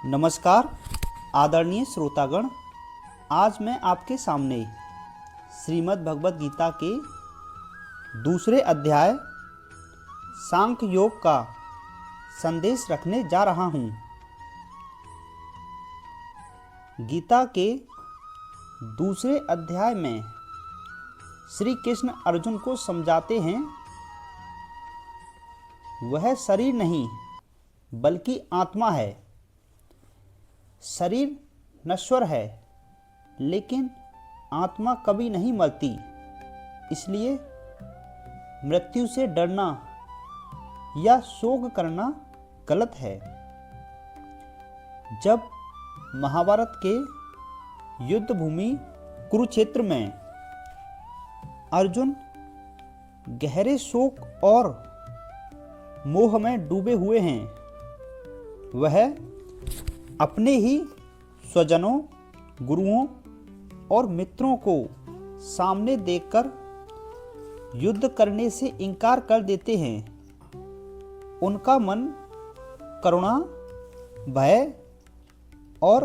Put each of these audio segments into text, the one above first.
नमस्कार आदरणीय श्रोतागण। आज मैं आपके सामने श्रीमद् भगवद गीता के दूसरे अध्याय सांख्य योग का संदेश रखने जा रहा हूँ। गीता के दूसरे अध्याय में श्री कृष्ण अर्जुन को समझाते हैं, वह शरीर नहीं बल्कि आत्मा है। शरीर नश्वर है लेकिन आत्मा कभी नहीं मरती, इसलिए मृत्यु से डरना या शोक करना गलत है। जब महाभारत के युद्ध भूमि कुरुक्षेत्र में अर्जुन गहरे शोक और मोह में डूबे हुए हैं, वह अपने ही स्वजनों, गुरुओं और मित्रों को सामने देखकर युद्ध करने से इनकार कर देते हैं। उनका मन करुणा, भय और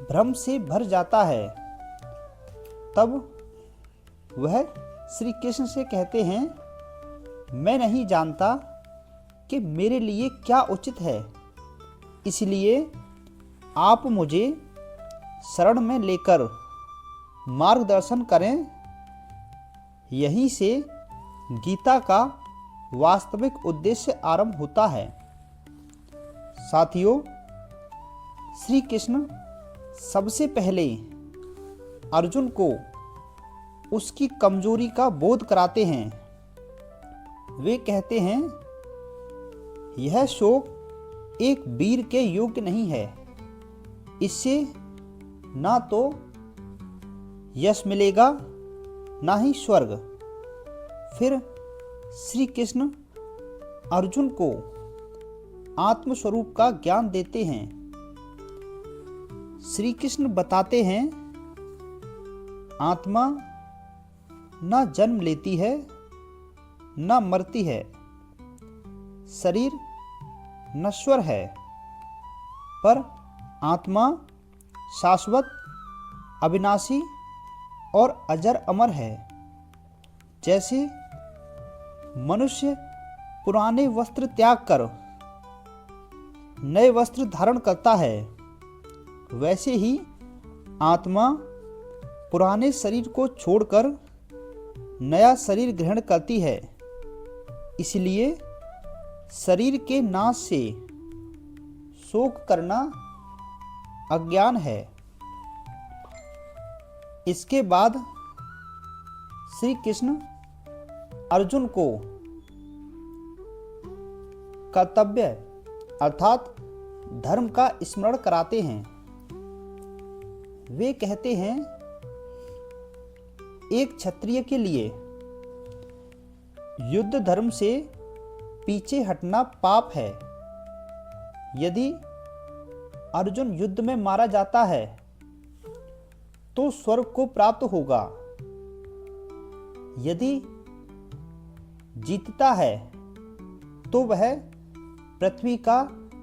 भ्रम से भर जाता है। तब वह श्री कृष्ण से कहते हैं, मैं नहीं जानता कि मेरे लिए क्या उचित है, इसलिए आप मुझे शरण में लेकर मार्गदर्शन करें। यहीं से गीता का वास्तविक उद्देश्य आरंभ होता है। साथियों, श्री कृष्ण सबसे पहले अर्जुन को उसकी कमजोरी का बोध कराते हैं। वे कहते हैं, यह शोक एक वीर के योग्य नहीं है, इससे ना तो यश मिलेगा ना ही स्वर्ग। फिर श्री कृष्ण अर्जुन को आत्मस्वरूप का ज्ञान देते हैं। श्री कृष्ण बताते हैं, आत्मा ना जन्म लेती है ना मरती है। शरीर नश्वर है पर आत्मा शाश्वत, अविनाशी और अजर अमर है। जैसे मनुष्य पुराने वस्त्र त्याग कर नए वस्त्र धारण करता है, वैसे ही आत्मा पुराने शरीर को छोड़कर नया शरीर ग्रहण करती है। इसलिए शरीर के नाश से शोक करना अज्ञान है। इसके बाद श्री कृष्ण अर्जुन को कर्तव्य अर्थात धर्म का स्मरण कराते हैं। वे कहते हैं, एक क्षत्रिय के लिए युद्ध धर्म से पीछे हटना पाप है। यदि अर्जुन युद्ध में मारा जाता है तो स्वर्ग को प्राप्त होगा। यदि जीतता है तो वह पृथ्वी का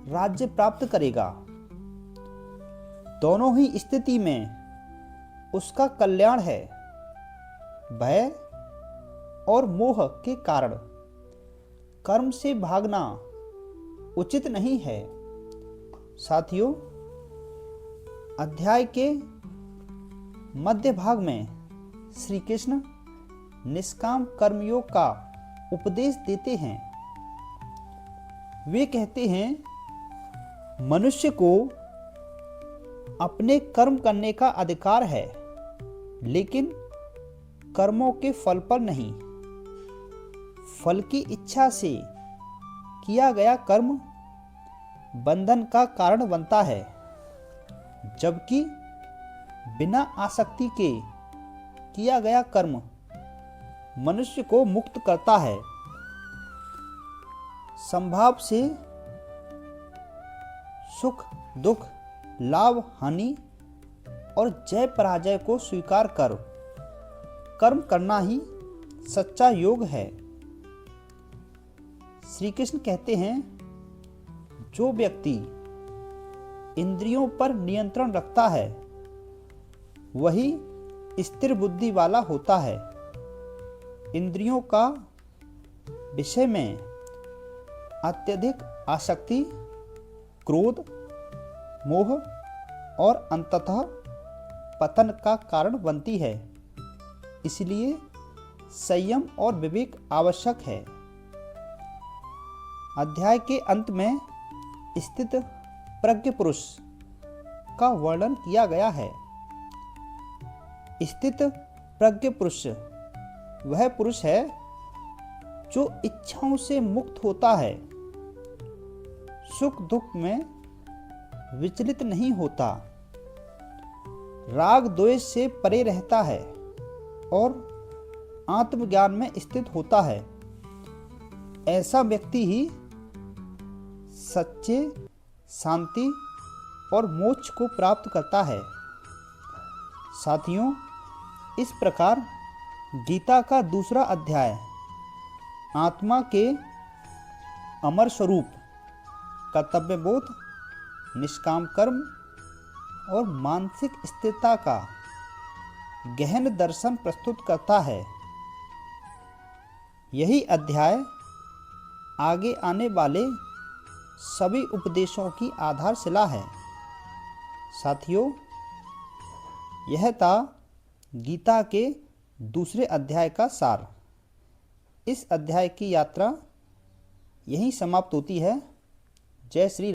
राज्य प्राप्त करेगा। दोनों ही स्थिति में उसका कल्याण है। भय और मोह के कारण कर्म से भागना उचित नहीं है। साथियों, अध्याय के मध्य भाग में श्री कृष्ण निष्काम कर्मयोग का उपदेश देते हैं। वे कहते हैं, मनुष्य को अपने कर्म करने का अधिकार है, लेकिन कर्मों के फल पर नहीं। फल की इच्छा से किया गया कर्म बंधन का कारण बनता है, जबकि बिना आसक्ति के किया गया कर्म मनुष्य को मुक्त करता है। संभाव से सुख दुख, लाभ हानि और जय पराजय को स्वीकार कर कर्म करना ही सच्चा योग है। श्री कृष्ण कहते हैं, जो व्यक्ति इंद्रियों पर नियंत्रण रखता है वही स्थिर बुद्धि वाला होता है। इंद्रियों का विषय में अत्यधिक आसक्ति क्रोध, मोह और अंततः पतन का कारण बनती है। इसलिए संयम और विवेक आवश्यक है। अध्याय के अंत में स्थित प्रज्ञ पुरुष का वर्णन किया गया है। स्थित प्रज्ञ पुरुष वह पुरुष है जो इच्छाओं से मुक्त होता है, सुख दुख में विचलित नहीं होता, राग द्वेष से परे रहता है और आत्मज्ञान में स्थित होता है। ऐसा व्यक्ति ही सच्चे शांति और मोक्ष को प्राप्त करता है। साथियों, इस प्रकार गीता का दूसरा अध्याय आत्मा के अमर स्वरूप, कर्तव्य बोध, निष्काम कर्म और मानसिक स्थिरता का गहन दर्शन प्रस्तुत करता है। यही अध्याय आगे आने वाले सभी उपदेशों की आधारशिला है। साथियों, यह था गीता के दूसरे अध्याय का सार। इस अध्याय की यात्रा यहीं समाप्त होती है। जय श्री